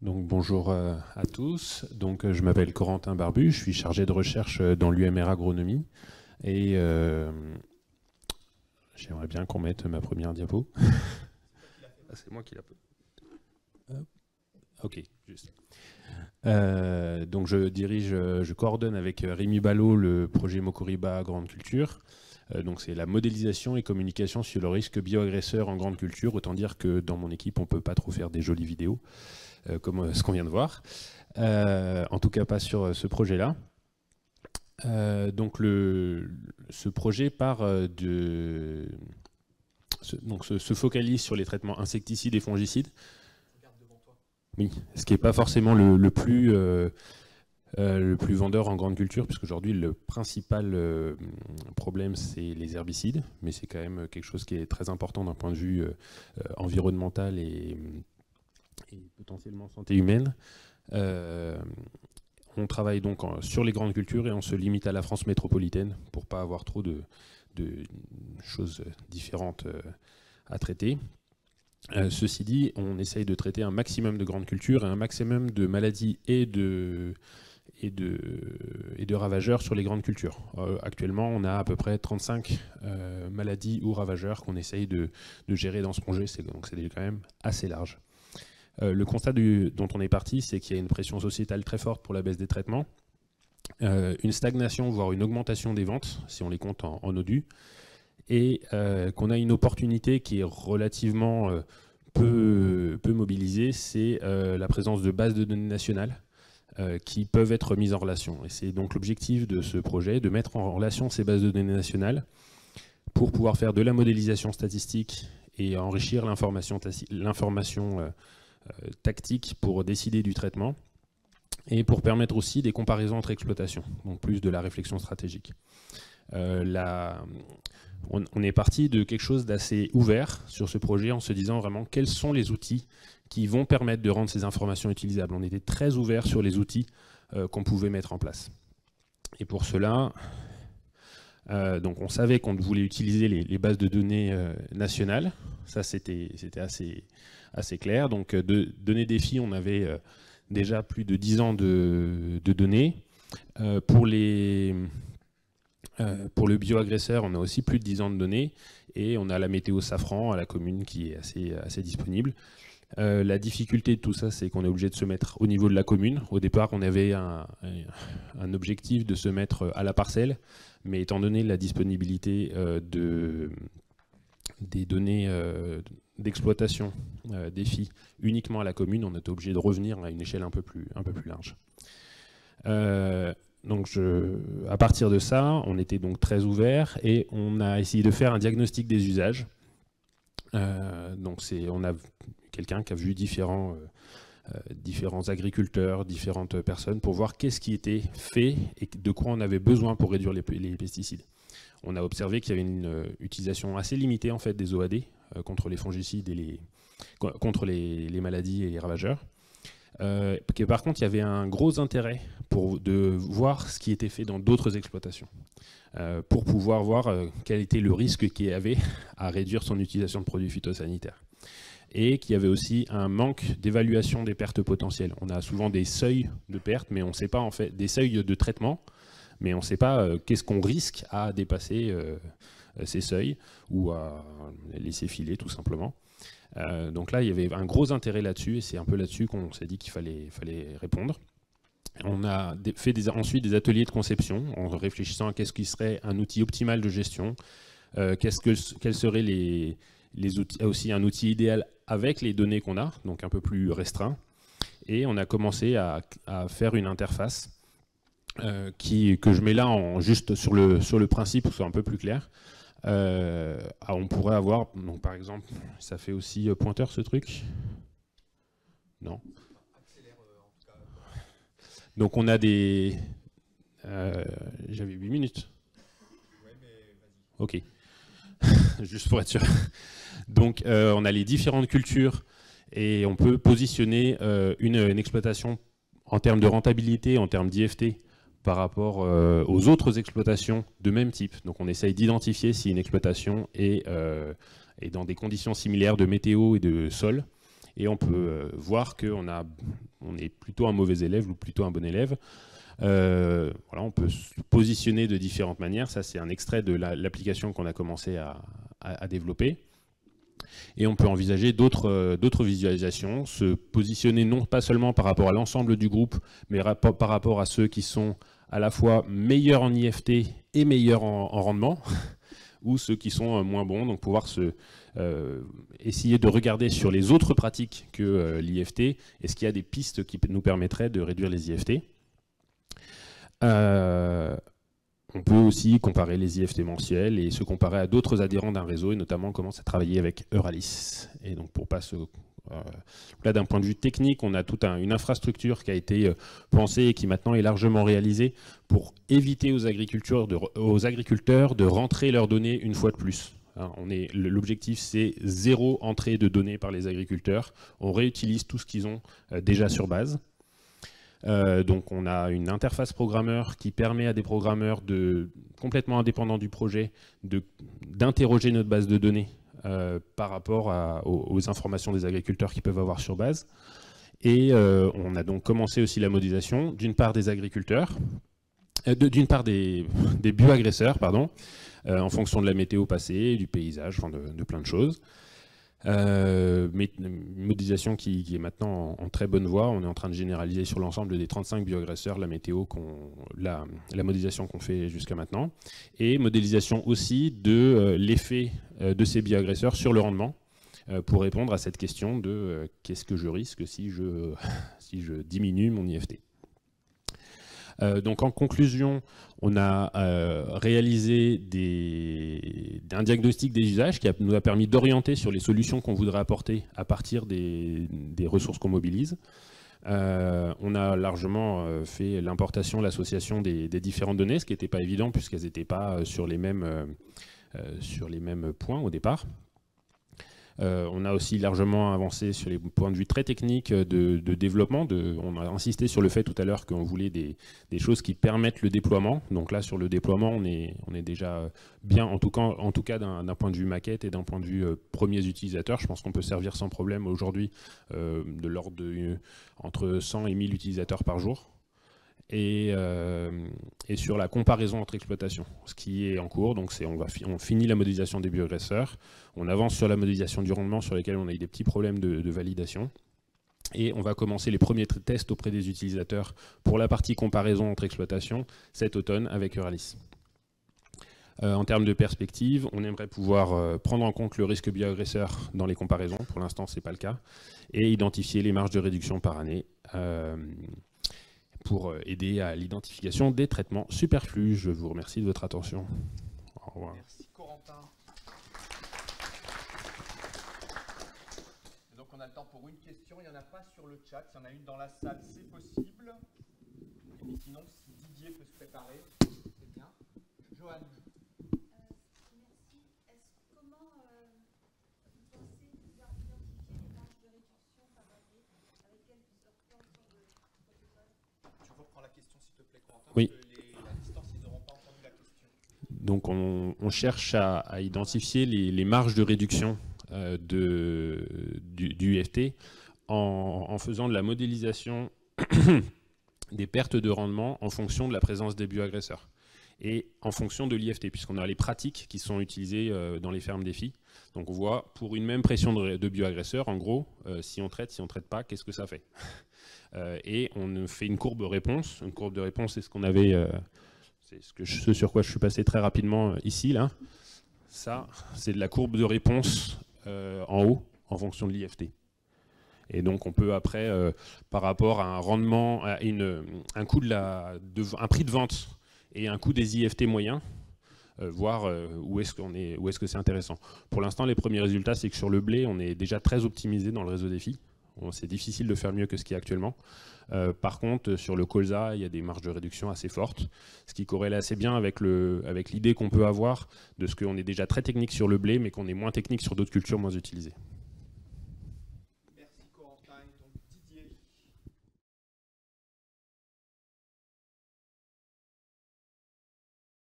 Donc bonjour à tous. Donc je m'appelle Corentin Barbu, je suis chargé de recherche dans l'UMR Agronomie et j'aimerais bien qu'on mette ma première diapo. Ah, c'est moi qui la peux. Ok, juste. Donc je coordonne avec Rémi Ballot le projet Mokoriba Grande Culture. Donc c'est la modélisation et communication sur le risque bioagresseur en grande culture. Autant dire que dans mon équipe, on ne peut pas trop faire des jolies vidéos, comme ce qu'on vient de voir. En tout cas, pas sur ce projet-là. Donc ce projet part se focalise sur les traitements insecticides et fongicides. Oui, ce qui n'est pas forcément le plus vendeur en grande culture, puisqu'aujourd'hui le principal problème c'est les herbicides, mais c'est quand même quelque chose qui est très important d'un point de vue environnemental et potentiellement santé humaine. On travaille donc sur les grandes cultures et on se limite à la France métropolitaine pour ne pas avoir trop de choses différentes à traiter. Ceci dit, on essaye de traiter un maximum de grandes cultures et un maximum de maladies et de ravageurs sur les grandes cultures. Actuellement, on a à peu près 35 maladies ou ravageurs qu'on essaye de gérer dans ce projet, donc c'est quand même assez large. Le constat dont on est parti, c'est qu'il y a une pression sociétale très forte pour la baisse des traitements, une stagnation, voire une augmentation des ventes, si on les compte en ODU, et qu'on a une opportunité qui est relativement peu mobilisée, c'est la présence de bases de données nationales qui peuvent être mises en relation. Et c'est donc l'objectif de ce projet, de mettre en relation ces bases de données nationales pour pouvoir faire de la modélisation statistique et enrichir l'information tactique pour décider du traitement et pour permettre aussi des comparaisons entre exploitations, donc plus de la réflexion stratégique. On est parti de quelque chose d'assez ouvert sur ce projet en se disant vraiment quels sont les outils qui vont permettre de rendre ces informations utilisables. On était très ouvert sur les outils qu'on pouvait mettre en place. Et pour cela, donc on savait qu'on voulait utiliser les bases de données nationales. Ça, c'était assez clair. Donc, données défis, on avait déjà plus de 10 ans de données. Pour le bioagresseur, on a aussi plus de 10 ans de données. Et on a la météo Safran à la commune qui est assez disponible. La difficulté de tout ça, c'est qu'on est obligé de se mettre au niveau de la commune. Au départ, on avait un objectif de se mettre à la parcelle, mais étant donné la disponibilité des données d'exploitation défis uniquement à la commune, on est obligé de revenir à une échelle un peu plus large. Donc à partir de ça, on était donc très ouvert et on a essayé de faire un diagnostic des usages. Donc on a quelqu'un qui a vu différents agriculteurs, différentes personnes pour voir qu'est-ce qui était fait et de quoi on avait besoin pour réduire les pesticides. On a observé qu'il y avait une utilisation assez limitée en fait des OAD contre les fongicides et contre les maladies et les ravageurs. Que par contre, il y avait un gros intérêt de voir ce qui était fait dans d'autres exploitations, pour pouvoir voir quel était le risque qu'il y avait à réduire son utilisation de produits phytosanitaires. Et qu'il y avait aussi un manque d'évaluation des pertes potentielles. On a souvent des seuils de pertes, mais on ne sait pas en fait, des seuils de traitement, mais on ne sait pas qu'est-ce qu'on risque à dépasser ces seuils ou à laisser filer tout simplement. Donc là, il y avait un gros intérêt là-dessus et c'est un peu là-dessus qu'on s'est dit qu'il fallait répondre. On a fait ensuite des ateliers de conception en réfléchissant à qu'est-ce qui serait un outil optimal de gestion, quels seraient les outils, aussi un outil idéal avec les données qu'on a, donc un peu plus restreint. Et on a commencé à faire une interface que je mets là juste sur le principe pour que ce soit un peu plus clair. On pourrait avoir, donc par exemple, ça fait aussi pointeur ce truc? Non. Donc on a des... J'avais 8 minutes. Ok. Juste pour être sûr. Donc on a les différentes cultures et on peut positionner une exploitation en termes de rentabilité, en termes d'IFT, par rapport aux autres exploitations de même type. Donc on essaye d'identifier si une exploitation est dans des conditions similaires de météo et de sol. Et on peut voir qu'on a on est plutôt un mauvais élève ou plutôt un bon élève. Voilà, on peut se positionner de différentes manières. Ça, c'est un extrait de l'application qu'on a commencé à développer. Et on peut envisager d'autres visualisations, se positionner non pas seulement par rapport à l'ensemble du groupe, mais par rapport à ceux qui sont à la fois meilleurs en IFT et meilleurs en rendement, ou ceux qui sont moins bons, donc pouvoir essayer de regarder sur les autres pratiques que l'IFT, est-ce qu'il y a des pistes qui nous permettraient de réduire les IFT. On peut aussi comparer les IFT mensuels et se comparer à d'autres adhérents d'un réseau, et notamment on commence à travailler avec Euralis. Et donc pour pas se... là, d'un point de vue technique, on a toute une infrastructure qui a été pensée et qui maintenant est largement réalisée pour éviter aux agriculteurs de rentrer leurs données une fois de plus. L'objectif, c'est 0 entrée de données par les agriculteurs. On réutilise tout ce qu'ils ont déjà sur base. Donc on a une interface programmeur qui permet à des programmeurs complètement indépendants du projet d'interroger notre base de données par rapport aux informations des agriculteurs qu'ils peuvent avoir sur base. Et on a donc commencé aussi la modélisation, d'une part des agriculteurs, d'une part des bioagresseurs, pardon, en fonction de la météo passée, du paysage, enfin de plein de choses. Mais une modélisation qui est maintenant en très bonne voie. On est en train de généraliser sur l'ensemble des 35 bioagresseurs la modélisation qu'on fait jusqu'à maintenant. Et modélisation aussi de l'effet de ces bioagresseurs sur le rendement, pour répondre à cette question de qu'est-ce que je risque si je diminue mon IFT. Donc en conclusion, on a réalisé un diagnostic des usages qui nous a permis d'orienter sur les solutions qu'on voudrait apporter à partir des ressources qu'on mobilise. On a largement fait l'importation, l'association des différentes données, ce qui n'était pas évident puisqu'elles n'étaient pas sur les mêmes points au départ. On a aussi largement avancé sur les points de vue très techniques de développement. On a insisté sur le fait tout à l'heure qu'on voulait des choses qui permettent le déploiement. Donc là, sur le déploiement, on est déjà bien, en tout cas d'un point de vue maquette et d'un point de vue premiers utilisateurs. Je pense qu'on peut servir sans problème aujourd'hui de l'ordre entre 100 et 1000 utilisateurs par jour. Et sur la comparaison entre exploitations, ce qui est en cours. Donc on finit la modélisation des bioagresseurs, on avance sur la modélisation du rendement sur lesquels on a eu des petits problèmes de validation, et on va commencer les premiers tests auprès des utilisateurs pour la partie comparaison entre exploitations cet automne avec Euralis. En termes de perspective, on aimerait pouvoir prendre en compte le risque bioagresseur dans les comparaisons, pour l'instant ce n'est pas le cas, et identifier les marges de réduction par année, pour aider à l'identification des traitements superflus. Je vous remercie de votre attention. Au revoir. Merci Corentin. Et donc on a le temps pour une question. Il n'y en a pas sur le chat. S'il y en a une dans la salle, c'est possible. Et sinon, si Didier peut se préparer, c'est bien. Joanne. Oui. Donc on cherche à identifier les marges de réduction du IFT en faisant de la modélisation des pertes de rendement en fonction de la présence des bioagresseurs et en fonction de l'IFT, puisqu'on a les pratiques qui sont utilisées dans les fermes défis. Donc on voit pour une même pression de bioagresseurs, en gros, si on traite pas, qu'est-ce que ça fait? Et on fait une courbe de réponse. Une courbe de réponse, c'est ce qu'on avait, c'est ce sur quoi je suis passé très rapidement ici, là. Ça, c'est de la courbe de réponse en haut, en fonction de l'IFT. Et donc on peut après, par rapport à un rendement, à un prix de vente et un coût des IFT moyens, voir où est-ce que c'est intéressant. Pour l'instant, les premiers résultats, c'est que sur le blé, on est déjà très optimisé dans le réseau défi. C'est difficile de faire mieux que ce qu'il y a actuellement. Par contre, sur le colza, il y a des marges de réduction assez fortes, ce qui corrèle assez bien avec l'idée qu'on peut avoir de ce qu'on est déjà très technique sur le blé, mais qu'on est moins technique sur d'autres cultures moins utilisées.